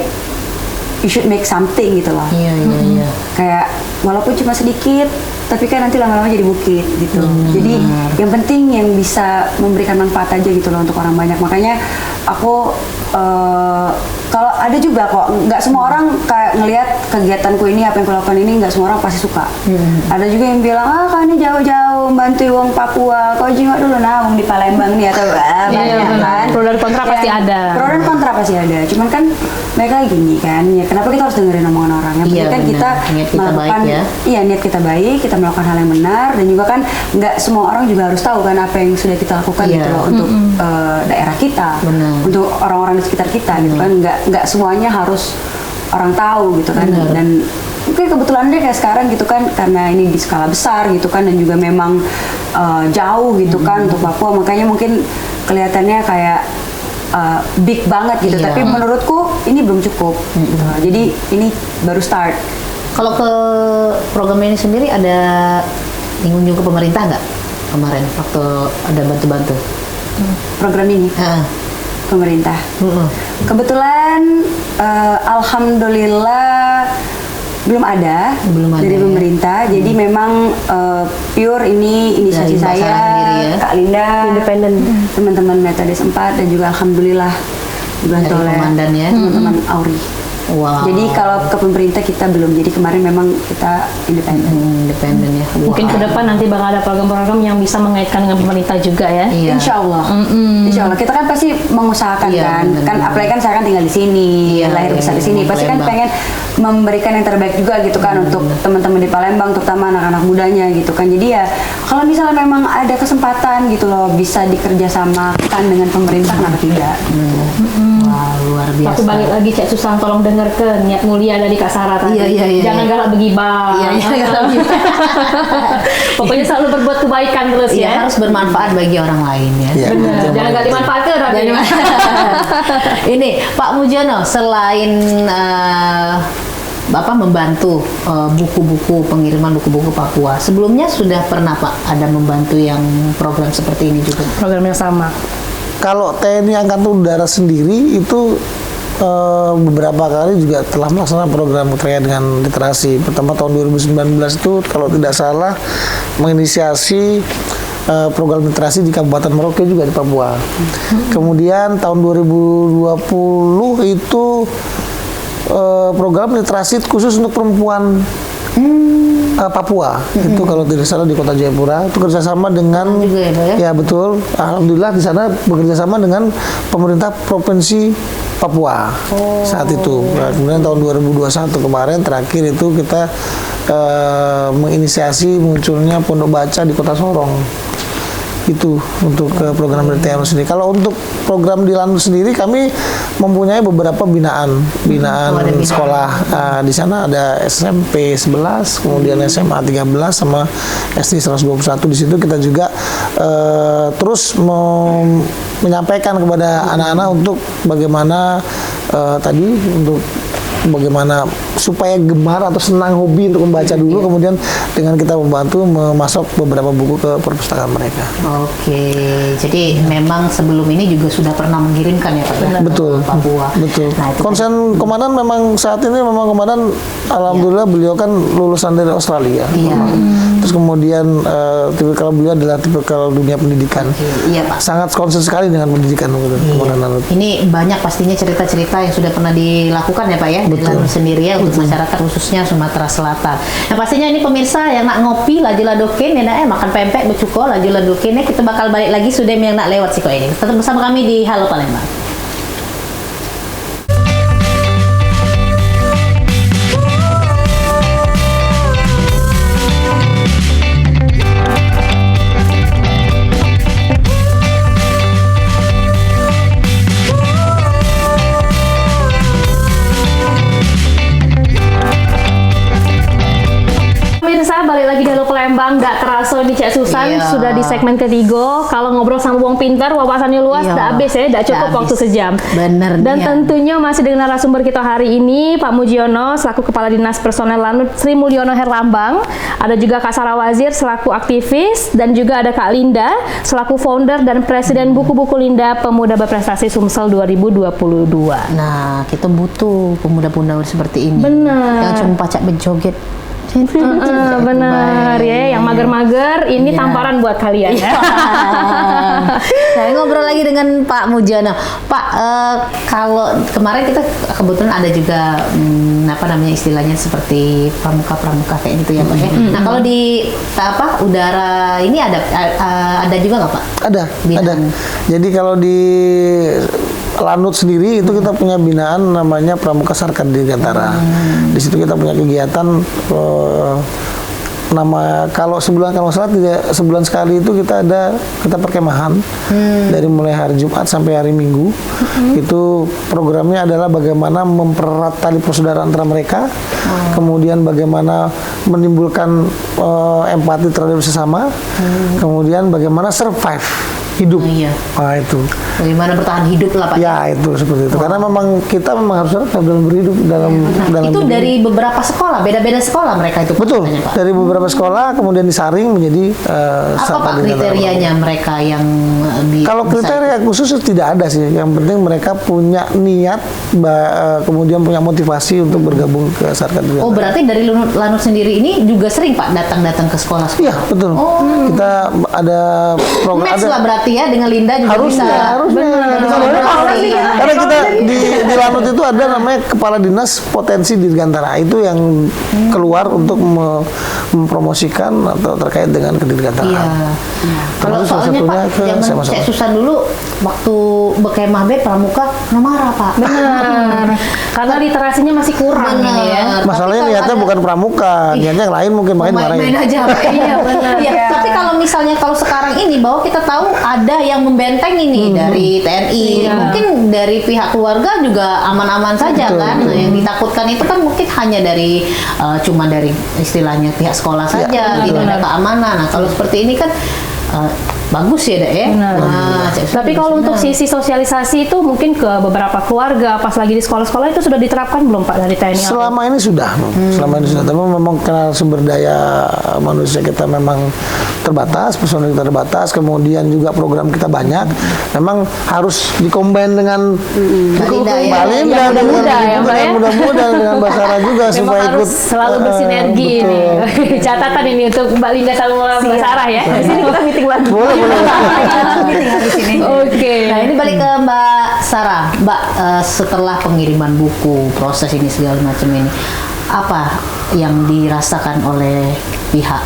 you should make something gitu loh. Iya. Kayak walaupun cuma sedikit tapi kan nanti lama-lama jadi bukit gitu. Jadi yang penting yang bisa memberikan manfaat aja gitu loh untuk orang banyak. Makanya aku kalau ada juga kok, nggak semua orang kayak ngelihat kegiatanku ini, apa yang aku lakukan ini nggak semua orang pasti suka. Ada juga yang bilang, kan ini jauh-jauh bantu wong Papua, kau juga dulu wong di Palembang nih atau banyak kan. Pro dan kontra pasti ada. Pro dan kontra pasti ada. Cuman kan mereka gini kan, ya kenapa kita harus dengerin omongan orang? Yang penting Iya, kan benar. kita Niat kita melakukan, baik ya. iya niat kita baik, kita melakukan hal yang benar, dan juga kan nggak semua orang juga harus tahu kan apa yang sudah kita lakukan Iya. gitu loh untuk daerah kita, Benar. untuk orang-orang di sekitar kita gitu kan, nggak semuanya harus orang tahu gitu kan. Benar. Dan mungkin kebetulan deh kayak sekarang gitu kan, karena ini di skala besar gitu kan, dan juga memang jauh gitu kan untuk Papua, makanya mungkin kelihatannya kayak big banget gitu. Iya. Tapi menurutku ini belum cukup. Gitu. Jadi ini baru start. Kalau ke program ini sendiri ada nyinggung ke pemerintah nggak kemarin waktu ada bantu-bantu? Program ini Heeh. pemerintah. Kebetulan alhamdulillah belum ada Belum ada, dari ya. pemerintah. Jadi memang pure ini inisiasi Dari Mbak saya, Sarah sendiri ya? Kak Linda, Independen. teman-teman Metodis 4, dan juga alhamdulillah dibantu Dari oleh komandan ya? teman-teman Auri. Wow. Jadi kalau ke pemerintah kita belum. Jadi kemarin memang kita independen. Independen ya. Mungkin ke depan nanti bakal ada program-program yang bisa mengaitkan dengan pemerintah juga ya. Iya. Insya Allah, Insya Allah kita kan pasti mengusahakan Iya, kan, benar, kan benar. apalagi kan saya kan tinggal di sini, Iya, lahir iya, besar di iya, sini, di pasti kan Palembang. pengen memberikan yang terbaik juga gitu kan untuk teman-teman di Palembang, terutama anak-anak mudanya gitu kan. Jadi ya kalau misalnya memang ada kesempatan gitu loh bisa dikerjasamakan dengan pemerintah, kenapa tidak? Wah, luar biasa. Tapi balik lagi Cek Susan, tolong denger ke niat mulia dari Kak Sarah tadi. Iya, iya, iya, Jangan iya. galak begibah. Iya, iya, galak begibah. Pokoknya selalu berbuat kebaikan terus Iya, ya. harus bermanfaat bagi orang lain ya. Iya. Bener. Jangan Jangan gak dimanfaatkan tapi Ini Pak Mujono, selain Bapak membantu buku-buku, pengiriman buku-buku Papua, sebelumnya sudah pernah Pak ada membantu yang program seperti ini juga? program yang sama. Kalau TNI Angkatan Udara sendiri itu beberapa kali juga telah melaksanakan program terkait dengan literasi. Pertama tahun 2019 itu kalau tidak salah menginisiasi program literasi di Kabupaten Merauke juga di Papua. Kemudian tahun 2020 itu program literasi khusus untuk perempuan Papua. Itu kalau tidak salah di Kota Jayapura, itu kerjasama dengan juga ya, Pak, ya? ya betul. Alhamdulillah di sana bekerjasama dengan pemerintah provinsi Papua saat itu. Nah, kemudian tahun 2021 kemarin terakhir itu kita menginisiasi munculnya pondok baca di Kota Sorong. Itu untuk program dari TNI sendiri. Kalau untuk program di Lanut sendiri kami mempunyai beberapa binaan ada binaan. sekolah. Di sana ada SMP 11, kemudian SMA 13 sama SD 121. Di situ kita juga terus menyampaikan kepada anak-anak untuk bagaimana tadi untuk bagaimana supaya gemar atau senang hobi untuk membaca dulu, kemudian dengan kita membantu memasok beberapa buku ke perpustakaan mereka. Oke, jadi memang sebelum ini juga sudah pernah mengirimkan ya Pak ya? Betul, Ke Papua. betul. Nah, itu Konsen komandan memang saat ini memang komandan, alhamdulillah beliau kan lulusan dari Australia. Iya. Terus kemudian tipikal beliau adalah tipikal dunia pendidikan. Iya Pak. Sangat konsen sekali dengan pendidikan komandan Lanut. Ini banyak pastinya cerita-cerita yang sudah pernah dilakukan ya Pak ya, di Lanut sendiri ya untuk masyarakat khususnya Sumatera Selatan. Nah pastinya ini pemirsa yang nak ngopi laju ladokin ya nak makan pempek becuko laju ladokin kita bakal balik lagi sudah yang nak lewat sih kok ini. Tetap bersama kami di Halo Palembang. Pemirsa, balik lagi di Halo Palembang. Gak terasa nih Cek Susan, Iya. sudah di segmen ketiga. Kalau ngobrol sama wong pintar, wawasannya luas, Iya. udah habis ya, udah cukup Udah waktu habis. sejam. Bener Dan nih, ya. tentunya masih dengan narasumber kita hari ini, Pak Mujiono selaku Kepala Dinas Personel Lanut Sri Mulyono Herlambang. Ada juga Kak Sarah Wazir selaku aktivis, dan juga ada Kak Linda selaku founder dan presiden buku-buku Linda Pemuda Berprestasi Sumsel 2022. Nah kita butuh pemuda-pemuda seperti ini. Bener. Yang cuma pacak berjoget. Benar ya, yang mager-mager ini Iya. tamparan buat kalian ya. Saya ngobrol lagi dengan Pak Mujono. Pak, kalau kemarin kita kebetulan ada juga apa namanya istilahnya seperti pramuka-pramuka kayak gitu ya Pak ya. Nah kalau di udara ini ada juga nggak Pak? Ada. Binaan. Jadi kalau di Lanut sendiri itu kita punya binaan namanya Pramuka Sarka Dirgantara. Di situ kita punya kegiatan kalau sebulan kalau salah sebulan sekali itu kita perkemahan dari mulai hari Jumat sampai hari Minggu. Itu programnya adalah bagaimana mempererat tali persaudaraan antara mereka, kemudian bagaimana menimbulkan empati terhadap sesama, kemudian bagaimana survive hidup. Iya. Nah itu. Bagaimana bertahan hidup lah Pak. Ya itu seperti itu. Karena memang kita harus dalam berhidup dalam Itu hidup. dari beberapa sekolah, beda-beda sekolah mereka itu. Betul. katanya, Pak. Dari beberapa sekolah kemudian disaring menjadi Apa Sarka Pak Dirgantara. kriterianya mereka yang Kalau kriteria khusus tidak ada sih. Yang penting mereka punya niat, kemudian punya motivasi untuk bergabung ke Sarka Dirgantara. Oh berarti dari Lanut sendiri ini juga sering Pak datang-datang ke sekolah-sekolah? Iya betul. Kita ada program. Match lah berarti ya dengan Linda juga Harusnya, bisa. harusnya. Karena kita di Lanut itu ada namanya Kepala Dinas Potensi Dirgantara. Itu yang keluar untuk mempromosikan atau terkait dengan kedirgantaraan. Iya. Kalau Terus salah soalnya satunya Pak, ke zaman sama-sama. Cek Susan dulu waktu berkemah be pramuka pernah marah Pak. Benar. Karena literasinya masih kurang Benar. ini ya. Masalahnya Tapi kalau niatnya ada- bukan pramuka, niatnya yang lain mungkin main-main marahin. aja Pak. Iya benar. Iya, tapi kalau misalnya kalau sekarang ini bahwa kita tahu ada yang membenteng ini dari TNI, Iya. mungkin dari pihak keluarga juga aman-aman saja Betul, kan. betul. Yang ditakutkan itu kan mungkin hanya dari cuma dari istilahnya pihak sekolah saja gitu ada keamanan. Nah, kalau seperti ini kan bagus ya Dek ya. Benar. Nah, Cek Susan Tapi kalau untuk benar. sisi sosialisasi itu mungkin ke beberapa keluarga pas lagi di sekolah-sekolah itu sudah diterapkan belum Pak dari TNI? Selama ini sudah, tapi memang karena sumber daya manusia kita memang terbatas, personil kita terbatas, kemudian juga program kita banyak, memang harus dikombin dengan Linda ya. Mbak Linda, Yang muda-muda ya, Mbak ya. yang muda-muda dengan Mbak Sarah juga Memang supaya ikut harus selalu bersinergi betul. nih. Catatan ini untuk Mbak Linda sama Mbak Sarah ya. Di sini kita meeting lagi. Boleh. Oke. Nah ini balik ke Mbak Sarah, Mbak setelah pengiriman buku, proses ini segala macam ini, apa yang dirasakan oleh pihak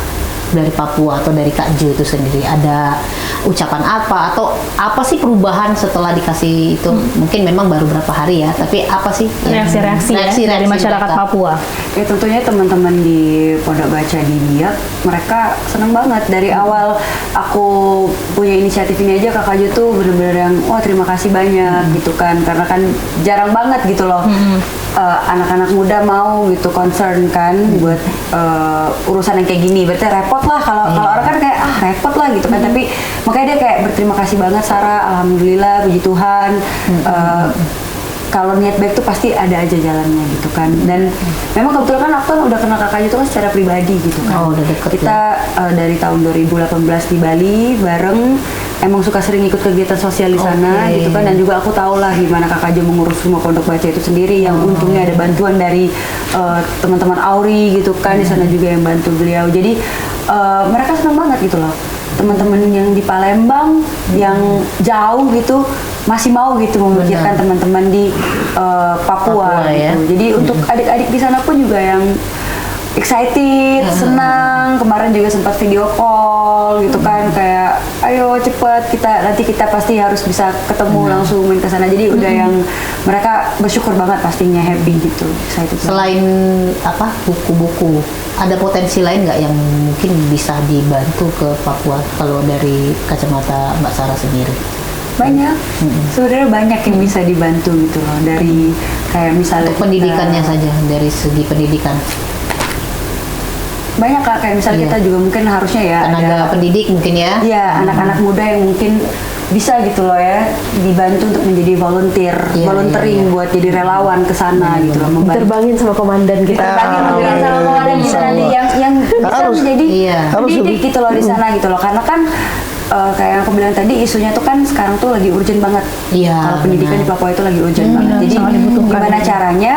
dari Papua atau dari Kak Jo itu sendiri? Ada ucapan apa atau apa sih perubahan setelah dikasih itu? Mungkin memang baru berapa hari ya, tapi apa sih yang- Reaksi-reaksi ya dari masyarakat mereka? Papua. Ya tentunya teman-teman di Pondok Baca di Biak, mereka seneng banget dari awal aku punya inisiatif ini aja. Kakak Jo tuh bener-bener yang wah terima kasih banyak gitu kan, karena kan jarang banget gitu loh anak-anak muda mau gitu concern kan buat urusan yang kayak gini. Berarti repot lah kalau orang kan kayak repot lah gitu kan, tapi makanya dia kayak berterima kasih banget Sarah, alhamdulillah puji Tuhan. Kalau niat baik tuh pasti ada aja jalannya gitu kan. Dan memang kebetulan kan aku kan udah kenal kakaknya itu kan secara pribadi gitu kan. Oh, udah deket Kita dari tahun 2018 di Bali bareng, emang suka sering ikut kegiatan sosial di sana Oke. gitu kan. Dan juga aku tahu lah gimana kakak Jo mengurus rumah Pondok Baca itu sendiri, yang untungnya ada bantuan dari teman-teman Auri gitu kan, di sana juga yang bantu beliau. Jadi mereka senang banget gitu loh. Teman-teman yang di Palembang yang jauh gitu masih mau gitu memikirkan teman-teman di Papua, Papua, ya. gitu. Jadi untuk adik-adik di sana pun juga yang excited, senang. Kemarin juga sempat video call gitu kan, kayak ayo cepet nanti kita pasti harus bisa ketemu langsung main ke sana. Jadi udah yang mereka bersyukur banget pastinya, happy gitu, excited. Selain apa buku-buku, ada potensi lain nggak yang mungkin bisa dibantu ke Papua kalau dari kacamata Mbak Sarah sendiri? Banyak, sebenarnya banyak yang bisa dibantu gitu loh, dari kayak misalnya Untuk pendidikannya saja, dari segi pendidikan. banyak Kak, kayak misalnya Iya. kita juga mungkin harusnya ya Tenaga ada pendidik mungkin ya. Iya, anak-anak muda yang mungkin bisa gitu loh ya, dibantu untuk menjadi volunteering iya. buat jadi relawan ke sana gitu loh, membantu. Terbangin sama komandan kita. Terbangin dengan sama komandan kita nanti yang bisa Harus. menjadi Iya. Harus pendidik lebih. gitu loh di sana gitu loh, karena kan kayak yang aku bilang tadi, isunya tuh kan sekarang tuh lagi urgent banget. Iya, Kalau pendidikan benar. di Papua itu lagi urgent banget. Jadi sangat dibutuhkan. gimana caranya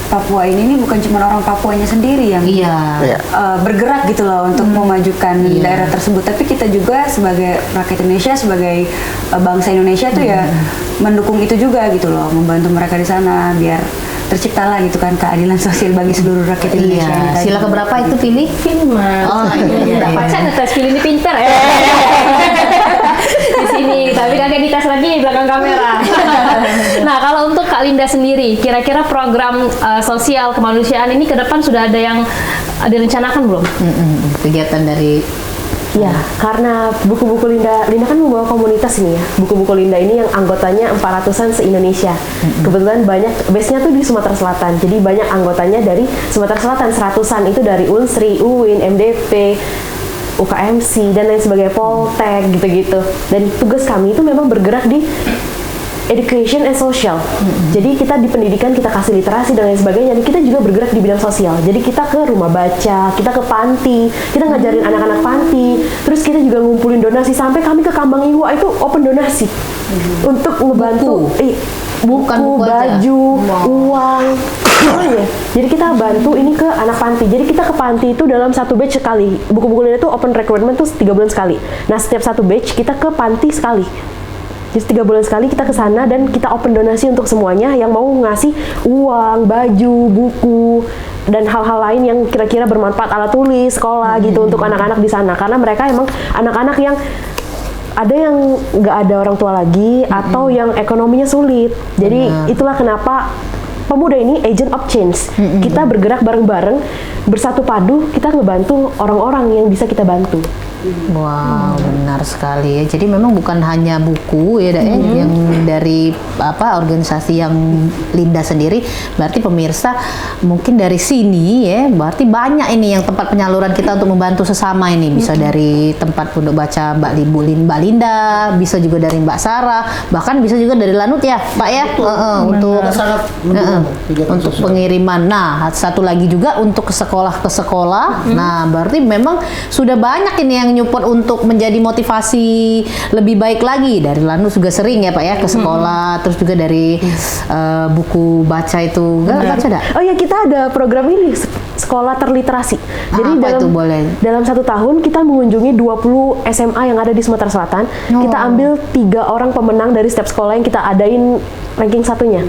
Papua ini bukan cuma orang Papuanya sendiri yang Iya. Iya. bergerak gitu loh untuk memajukan daerah tersebut, tapi kita juga sebagai rakyat Indonesia, sebagai bangsa Indonesia tuh ya mendukung itu juga gitu loh, membantu mereka di sana biar terciptalah gitu kan keadilan sosial bagi seluruh rakyat Indonesia. Iya. ini tadi. Sila keberapa itu pilih? Mas. Oh, iya, iya. Pacar ngetes pilih ini pinter. Di sini sini, tapi kakek dites lagi di belakang kamera. Nah, kalau untuk Kak Linda sendiri, kira-kira program sosial kemanusiaan ini ke depan sudah ada yang direncanakan belum? Kegiatan dari Ya, karena buku-buku Linda kan membawa komunitas ini ya. Buku-buku Linda ini yang anggotanya 400-an se-Indonesia. Kebetulan banyak, base-nya tuh di Sumatera Selatan. Jadi banyak anggotanya dari Sumatera Selatan, 100-an itu dari Unsri, UIN, MDP, UKMC, dan lain sebagainya, Poltek, gitu-gitu. Dan tugas kami itu memang bergerak di education and social. Jadi kita di pendidikan kita kasih literasi dan lain sebagainya. Dan kita juga bergerak di bidang sosial. Jadi kita ke rumah baca, kita ke panti, kita ngajarin anak-anak panti. Terus kita juga ngumpulin donasi sampai kami ke Kambang Iwa itu open donasi untuk ngebantu Bukan buku, buku aja. baju, uang. Ya. Jadi kita bantu ini ke anak panti. Jadi kita ke panti itu dalam satu batch sekali. Buku-buku Linda itu open recruitment tuh 3 bulan sekali. Nah setiap satu batch kita ke panti sekali. Jadi 3 bulan sekali kita ke sana dan kita open donasi untuk semuanya yang mau ngasih uang, baju, buku, dan hal-hal lain yang kira-kira bermanfaat, alat tulis, sekolah gitu untuk anak-anak di sana. Karena mereka emang anak-anak yang ada yang nggak ada orang tua lagi atau yang ekonominya sulit. Jadi itulah kenapa pemuda ini agent of change. Kita bergerak bareng-bareng, bersatu padu, kita ngebantu orang-orang yang bisa kita bantu. Wow, benar sekali ya. Jadi memang bukan hanya buku ya, yang dari organisasi yang Linda sendiri. Berarti pemirsa mungkin dari sini ya, berarti banyak ini yang tempat penyaluran kita untuk membantu sesama ini. Bisa dari tempat pondok baca Mbak Linda, bisa juga dari Mbak Sarah, bahkan bisa juga dari Lanut ya, Pak ya. Untuk sangat mendukung kegiatan untuk sosial. pengiriman. Nah, satu lagi juga untuk ke sekolah. Nah, berarti memang sudah banyak ini yang nyupport untuk menjadi motivasi lebih baik lagi. Dari Lanus juga sering ya Pak ya ke sekolah, terus juga dari buku baca itu. Enggak baca dah? Oh ya, kita ada program ini, sekolah terliterasi. Jadi Apa itu boleh? dalam 1 tahun kita mengunjungi 20 SMA yang ada di Sumatera Selatan. Kita ambil 3 orang pemenang dari setiap sekolah yang kita adain ranking satunya.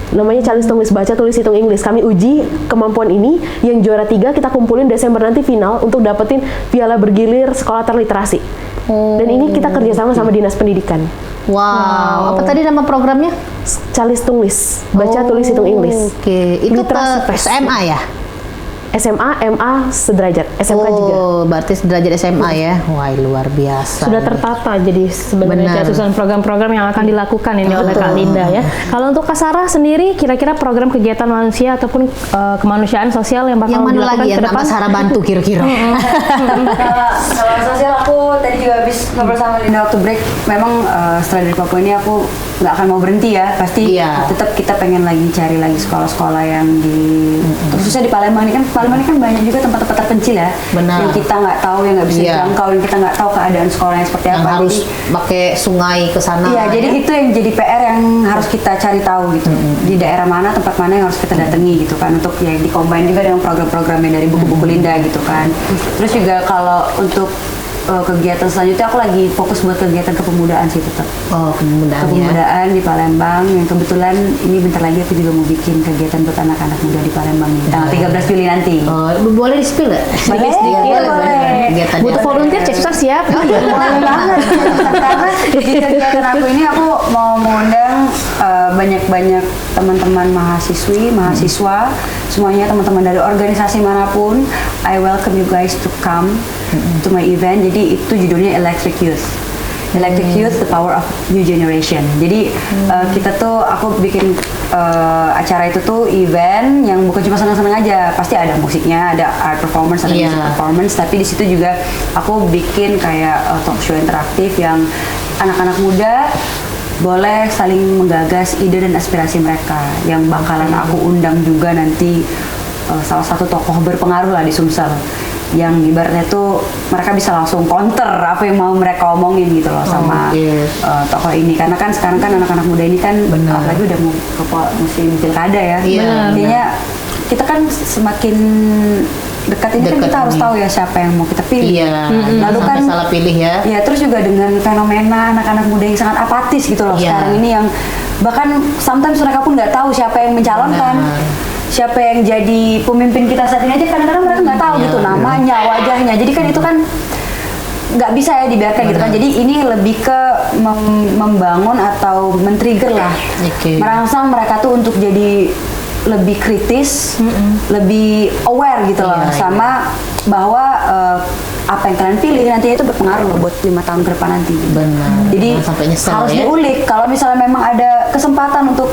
Namanya Challenge Tulis Baca, Tulis Hitung Inggris. Kami uji kemampuan ini, yang juara 3 kita kumpulin Desember nanti final untuk dapetin piala bergilir sekolah terliterasi. Dan ini kita kerjasama sama Dinas Pendidikan. Wow. Apa tadi nama programnya? Challenge Tulis Baca, Tulis Hitung Inggris. Oke, itu Literasi ke pers. SMA ya? SMA, MA sederajat, SMK juga. Oh, berarti sederajat SMA ya. Wah, luar biasa. Sudah ini. tertata jadi sebenarnya Benar. susunan program-program yang akan dilakukan ini oleh Kak Linda ya. Kalau untuk Kak Sarah sendiri, kira-kira program kegiatan manusia ataupun kemanusiaan sosial yang bakal Yang mana dilakukan lagi ke yang depan? Mbak Sarah bantu kira-kira? Kalau sosial aku tadi juga habis ngobrol sama Linda waktu break, memang setelah dari Papua ini aku nggak akan mau berhenti ya, pasti Iya. tetap kita pengen lagi cari lagi sekolah-sekolah yang di khususnya di Palembang ini kan banyak juga tempat-tempat terpencil ya, Benar. yang kita nggak tahu, yang nggak bisa Iya. dijangkau, yang kita nggak tahu keadaan sekolahnya seperti Yang apa. harus Jadi, pakai sungai ke sana. iya, jadi itu yang jadi PR yang harus kita cari tahu gitu. Di daerah mana, tempat mana yang harus kita datangi gitu kan, untuk ya di-combine juga dengan program-programnya dari buku-buku Linda gitu kan. Terus juga kalau untuk kegiatan selanjutnya aku lagi fokus buat kegiatan kepemudaan sih tetap. Oh, kemudahan ya. Kepemudaan di Palembang, yang kebetulan ini bentar lagi aku juga mau bikin kegiatan buat anak-anak muda di Palembang nih, tanggal 13 Juli nanti. Oh, boleh di-spill nggak? Sedikit-sedikit. boleh. Kegiatannya. Butuh volunteer, Cek Susar siap. Boleh banget. Karena di kegiatan aku ini aku mau mengundang banyak-banyak teman-teman mahasiswa, semuanya teman-teman dari organisasi manapun. I welcome you guys to come to my event. Jadi itu judulnya Electric Youth. Electric Youth, the power of new generation. Jadi aku bikin acara itu tuh event yang bukan cuma senang-senang aja. Pasti ada musiknya, ada art performance, ada Iya. music performance. Tapi di situ juga aku bikin kayak talk show interaktif yang anak-anak muda boleh saling menggagas ide dan aspirasi mereka. Yang bakalan aku undang juga nanti salah satu tokoh berpengaruh lah di Sumsel, yang ibaratnya tuh mereka bisa langsung counter apa yang mau mereka omongin gitu loh sama tokoh ini. Karena kan sekarang kan anak-anak muda ini kan apalagi udah mau ke musim pilkada ya. Iya, Intinya kita kan semakin dekat ini kan kita harus tahu ya siapa yang mau kita pilih. Iya. Lalu Sampai kan salah pilih ya. Ya, terus juga dengan fenomena anak-anak muda yang sangat apatis gitu loh Iya. sekarang ini, yang bahkan sometimes mereka pun nggak tahu siapa yang mencalonkan. Siapa yang jadi pemimpin kita saat ini aja kadang-kadang mereka nggak tahu gitu namanya, wajahnya. Jadi kan itu kan nggak bisa ya dibiarkan gitu kan. Jadi ini lebih ke membangun atau men-trigger lah, merangsang mereka tuh untuk jadi lebih kritis, lebih aware gitu loh, sama bahwa apa yang kalian pilih nanti itu berpengaruh loh buat 5 tahun ke depan nanti. Benar. Jadi sampai nyesel, harus ya? diulik. Kalau misalnya memang ada kesempatan untuk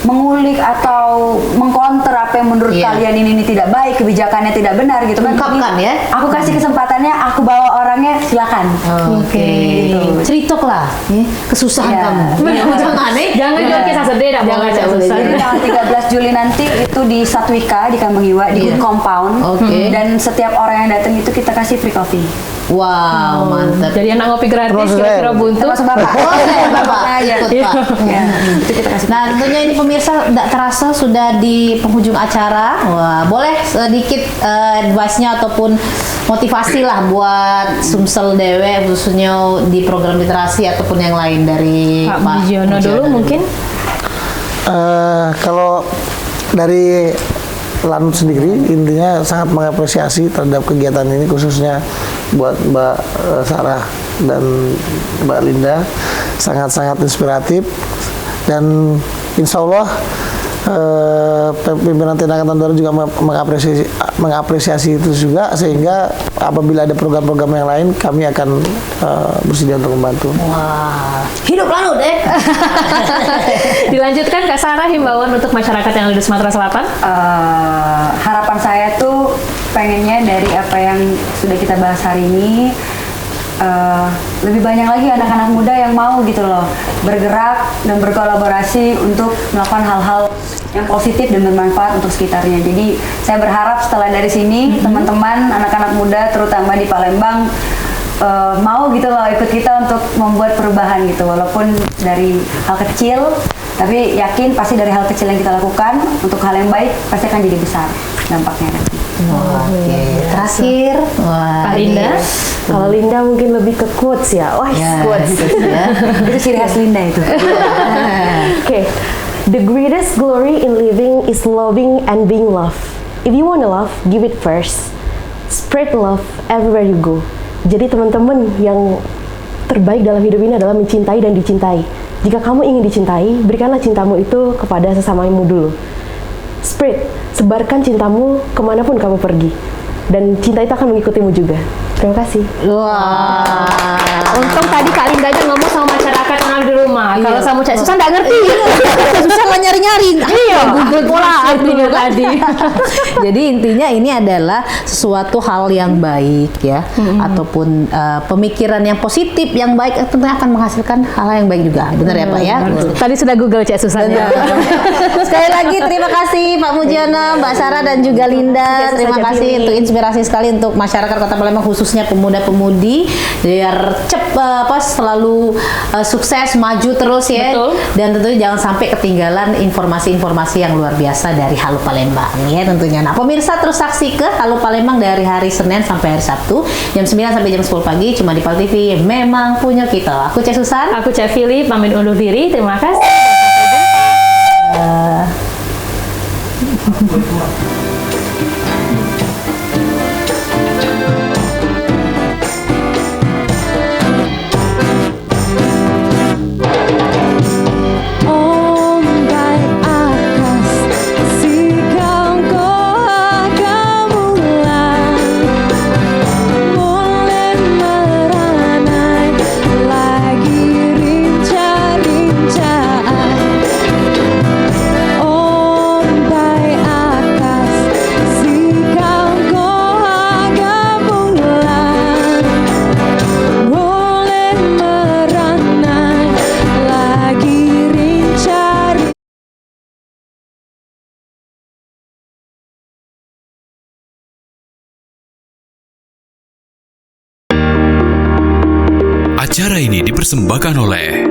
mengulik atau mengcounter apa yang menurut kalian ini tidak baik, kebijakannya tidak benar gitu kan. Ungkapkan ya. Aku kasih kesempatannya, aku bawa orangnya, silakan. Oke. Ceritok lah, kesusahan Iya. kamu. Jangan Jangan jual kisah sedih, tidak boleh Cak Susan. Jadi tanggal 13 Juli nanti itu di Satwika di Kambang Hiwa di Good Compound. Dan setiap orang yang datang itu kita kasih free coffee. Wow, mantap. Jadi anak ngopi gratis, Terus, kira-kira buntu. Termasuk Bapak. Bapak aja. ikut, Pak. Ya, itu kita kasih. Nah, tentunya ini pemirsa tidak terasa sudah di penghujung acara. Wah, boleh sedikit advice-nya ataupun motivasi lah buat Sumsel Dewe khususnya di program literasi ataupun yang lain dari Pak Mujiono dulu mungkin. Kalau dari Lanut sendiri intinya sangat mengapresiasi terhadap kegiatan ini, khususnya buat Mbak Sarah dan Mbak Linda, sangat-sangat inspiratif, dan insya Allah pimpinan TNI Angkatan Darat juga mengapresiasi itu juga, sehingga apabila ada program-program yang lain kami akan bersedia untuk membantu. Wah, hidup Lanut deh. Dilanjutkan Kak Sarah, himbauan untuk masyarakat yang ada di Sumatera Selatan. Harapan saya tuh pengennya dari apa yang sudah kita bahas hari ini, lebih banyak lagi anak-anak muda yang mau gitu loh bergerak dan berkolaborasi untuk melakukan hal-hal yang positif dan bermanfaat untuk sekitarnya. Jadi saya berharap setelah dari sini teman-teman anak-anak muda terutama di Palembang mau gitu loh ikut kita untuk membuat perubahan gitu, walaupun dari hal kecil, tapi yakin pasti dari hal kecil yang kita lakukan untuk hal yang baik pasti akan jadi besar dampaknya nanti. Oke, terakhir, Kak Linda. Kalau Linda mungkin lebih ke quotes ya. Wah, quotes. Itu ciri khas Linda itu. Okay. The greatest glory in living is loving and being loved. If you want to love, give it first. Spread love everywhere you go. Jadi teman-teman, yang terbaik dalam hidup ini adalah mencintai dan dicintai. Jika kamu ingin dicintai, berikanlah cintamu itu kepada sesamamu dulu. Spread, sebarkan cintamu kemanapun kamu pergi. Dan cinta itu akan mengikutimu juga. Terima kasih. Wah. Untung tadi Kak Linda aja ngomong sama masyarakat yang ada di rumah. Iya. Kalau sama Cak Susan nggak ngerti. Susah nggak nyari-nyari. Iya, Google pola artinya tadi. Jadi intinya ini adalah sesuatu hal yang baik ya, ataupun pemikiran yang positif yang baik tentunya akan menghasilkan hal yang baik juga. Benar ya Pak ya? Tadi sudah Google Cak Susan ya. Sekali lagi terima kasih Pak Mujiono, Mbak Sarah dan juga Linda. Terima kasih untuk inspirasi sekali untuk masyarakat Kota Palembang, khususnya pemuda-pemudi, biar selalu sukses, maju terus ya. Betul. Dan tentunya jangan sampai ketinggalan informasi-informasi yang luar biasa dari Halo Palembang ya tentunya. Nah, pemirsa terus saksi ke Halo Palembang dari hari Senin sampai hari Sabtu jam 9 sampai jam 10 pagi cuma di PAL TV. Memang punya kita. Aku Cek Susan. Aku Cak Fili, pamit undur diri. Terima kasih. Acara ini dipersembahkan oleh